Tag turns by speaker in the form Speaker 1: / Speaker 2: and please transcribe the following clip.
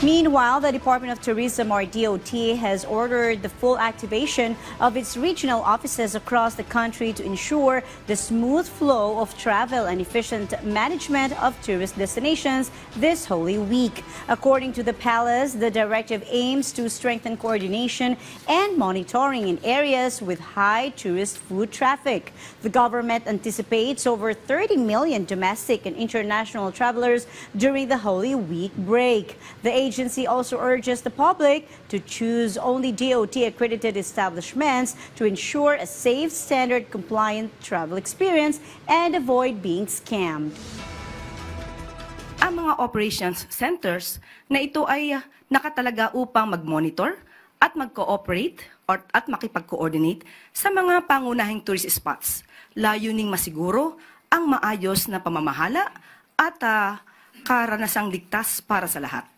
Speaker 1: Meanwhile, the Department of Tourism, or DOT, has ordered the full activation of its regional offices across the country to ensure the smooth flow of travel and efficient management of tourist destinations this Holy Week. According to the palace, the directive aims to strengthen coordination and monitoring in areas with high tourist foot traffic. The government anticipates over 30 million domestic and international travelers during the Holy Week break. The agency also urges the public to choose only DOT-accredited establishments to ensure a safe, standard-compliant travel experience and avoid being scammed.
Speaker 2: Ang mga operations centers na ito ay nakatalaga upang mag-monitor at mag-cooperate at makipag-coordinate sa mga pangunahing tourist spots, layuning masiguro ang maayos na pamamahala at karanasang ligtas para sa lahat.